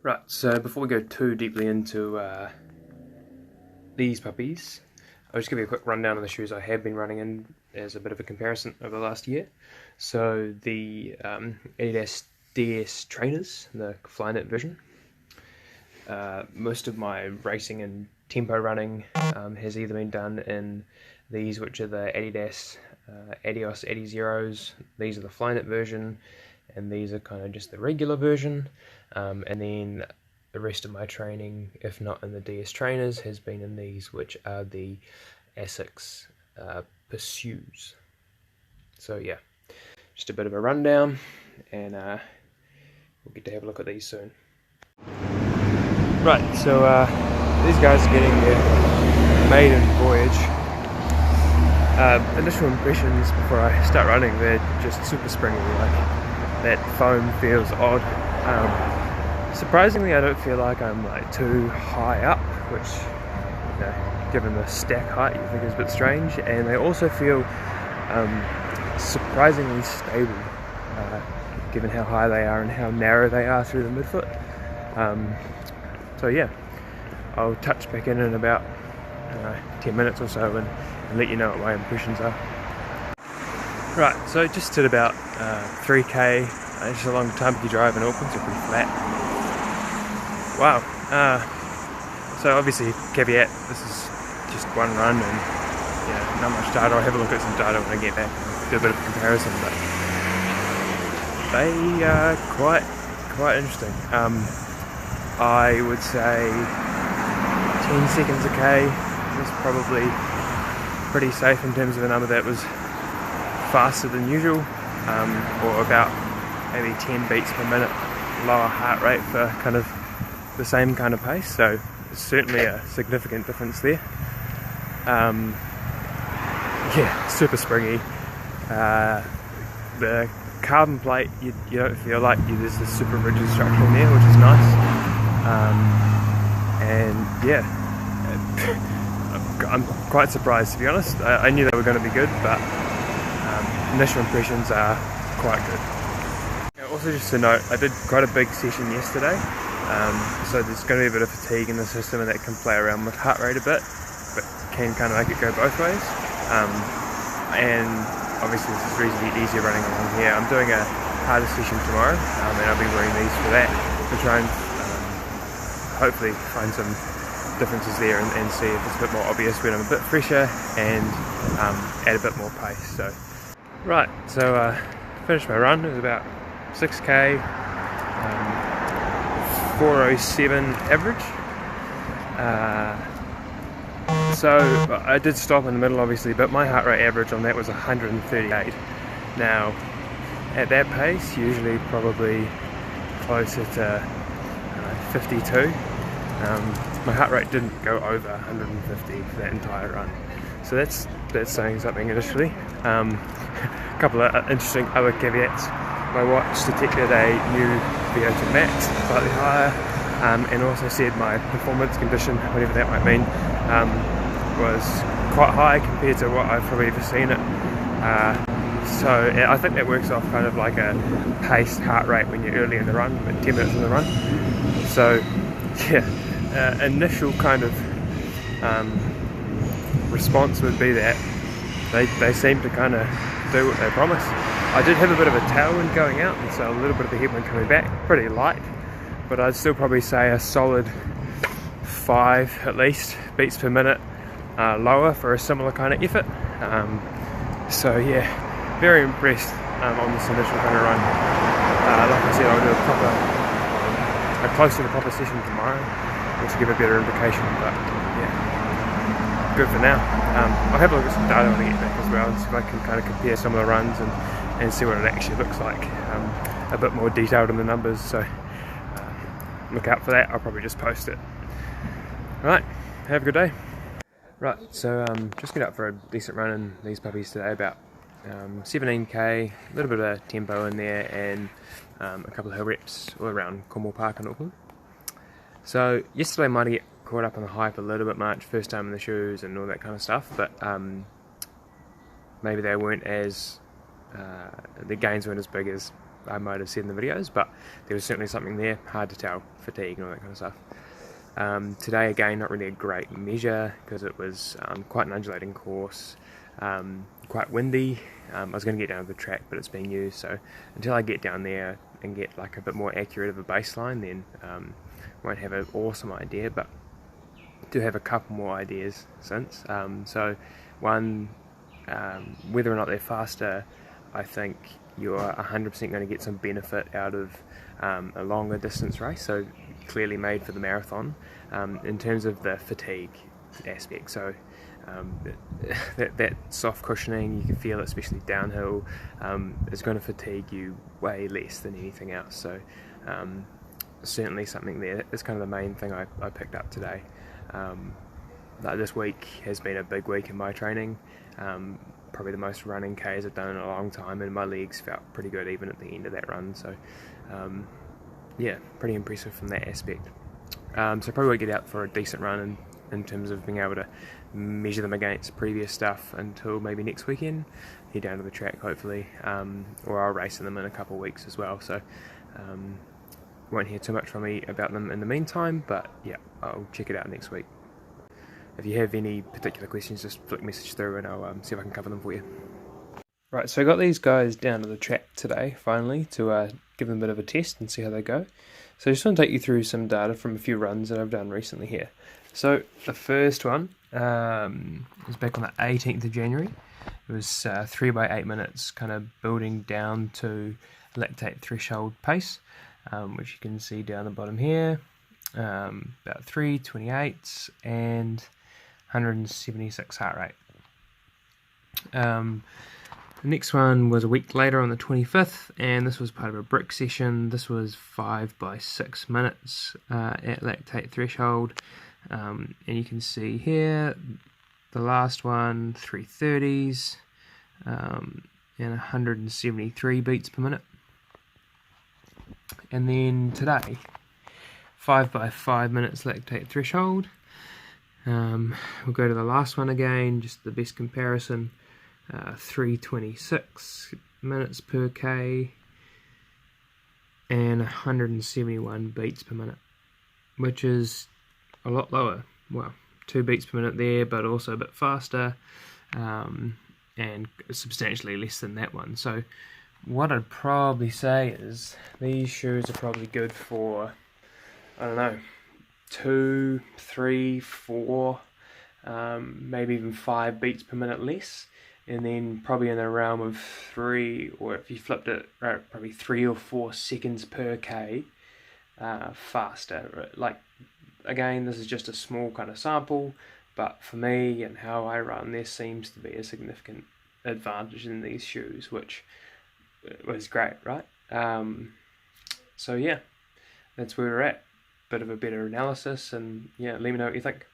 Right, so before we go too deeply into these puppies, I'll just give you a quick rundown of the shoes I have been running in as a bit of a comparison over the last year. So the Adidas DS trainers, the Flyknit version. Most of my racing and tempo running has either been done in these, which are the Adidas Adios Adizeros. These are the Flyknit version, and these are kind of just the regular version. And then the rest of my training, if not in the DS trainers, has been in these, which are the Asics Pursues. So yeah, just a bit of a rundown, and we'll get to have a look at these soon. Right, so these guys are getting their maiden voyage. Initial impressions before I start running, they're just super springy, like that foam feels odd. Surprisingly, I don't feel like I'm like too high up, which, you know, given the stack height, you think is a bit strange. And they also feel surprisingly stable, given how high they are and how narrow they are through the midfoot. So yeah, I'll touch back in about 10 minutes or so and let you know what my impressions are. Right, so just at about 3k, it's a long Tamaki drive in Auckland, so pretty flat. Wow, so obviously caveat, this is just one run and yeah, not much data. I'll have a look at some data when I get back and do a bit of a comparison, but they are quite interesting. I would say 10 seconds a K was probably pretty safe in terms of a number that was faster than usual, or about maybe 10 beats per minute lower heart rate for kind of the same kind of pace, so it's certainly a significant difference there. Yeah, super springy. The carbon plate, you don't feel like there's this super rigid structure in there, which is nice. And yeah, I'm quite surprised, to be honest. I knew they were going to be good, but initial impressions are quite good. Also, just to note, I did quite a big session yesterday, so there's going to be a bit of fatigue in the system, and that can play around with heart rate a bit, but can kind of make it go both ways. And obviously this is reasonably easier running along here. I'm doing a harder session tomorrow, and I'll be wearing these for that to try and hopefully find some differences there and see if it's a bit more obvious when I'm a bit fresher and add a bit more pace. So right, so finished my run. It was about 6k, 4:07 average. So I did stop in the middle obviously, but my heart rate average on that was 138. Now at that pace, usually probably closer to 52. My heart rate didn't go over 150 for that entire run, so that's saying something initially. A couple of interesting other caveats. My watch detected a new VO2 max, slightly higher, and also said my performance condition, whatever that might mean, was quite high compared to what I've probably ever seen it. So yeah, I think that works off kind of like a paced heart rate when you're early in the run, about 10 minutes in the run. So yeah, initial kind of response would be that they seem to kind of do what they promise. I did have a bit of a tailwind going out, and so a little bit of a headwind coming back, pretty light, but I'd still probably say a solid 5 at least beats per minute lower for a similar kind of effort. So yeah, very impressed on this initial kind of run. Like I said, I'll do a close to the proper session tomorrow, which will give a better indication, but yeah, good for now. I'll have a look at some data when I get back as well, and see if I can kind of compare some of the runs and see what it actually looks like, a bit more detailed in the numbers, so look out for that. I'll probably just post it. Alright, have a good day. Right, so just get up for a decent run in these puppies today, about 17k, a little bit of tempo in there, and a couple of hill reps all around Cornwall Park in Auckland. So yesterday I might get caught up on the hype a little bit much, first time in the shoes and all that kind of stuff, but maybe they weren't as, the gains weren't as big as I might have seen in the videos, but there was certainly something there, hard to tell, fatigue and all that kind of stuff. Today again, not really a great measure because it was quite an undulating course, quite windy. I was going to get down to the track, but it's being used, so until I get down there and get like a bit more accurate of a baseline, then won't have an awesome idea, but do have a couple more ideas since. So one, whether or not they're faster, I think you're 100% going to get some benefit out of a longer distance race, so clearly made for the marathon, in terms of the fatigue aspect. So that soft cushioning, you can feel it, especially downhill, is going to fatigue you way less than anything else. So certainly something there. That's kind of the main thing I picked up today. Like this week has been a big week in my training, probably the most running Ks I've done in a long time, and my legs felt pretty good even at the end of that run, so yeah, pretty impressive from that aspect. So probably won't get out for a decent run in terms of being able to measure them against previous stuff until maybe next weekend, head down to the track hopefully, or I'll race in them in a couple of weeks as well, so won't hear too much from me about them in the meantime, but yeah, I'll check it out next week. If you have any particular questions, just flick message through and I'll see if I can cover them for you. Right, so I got these guys down to the track today, finally, to give them a bit of a test and see how they go. So I just want to take you through some data from a few runs that I've done recently here. So the first one was back on the 18th of January. It was 3 by 8 minutes, kind of building down to lactate threshold pace, which you can see down the bottom here, about 3:28 and 176 heart rate. The next one was a week later on the 25th, and this was part of a brick session. This was 5 by 6 minutes at lactate threshold, and you can see here the last one, 3:30s and 173 beats per minute. And then today, 5 by 5 minutes lactate threshold. We'll go to the last one again, just the best comparison. 3:26 minutes per K and 171 beats per minute, which is a lot lower. Well, 2 beats per minute there, but also a bit faster, and substantially less than that one. So what I'd probably say is these shoes are probably good for, I don't know, 2, 3, 4, maybe even 5 beats per minute less, and then probably in the realm of 3, or if you flipped it, right, probably 3 or 4 seconds per K faster. Like, again, this is just a small kind of sample, but for me and how I run, there seems to be a significant advantage in these shoes, which was great, right? So yeah, that's where we're at. Bit of a better analysis, and yeah, let me know what you think.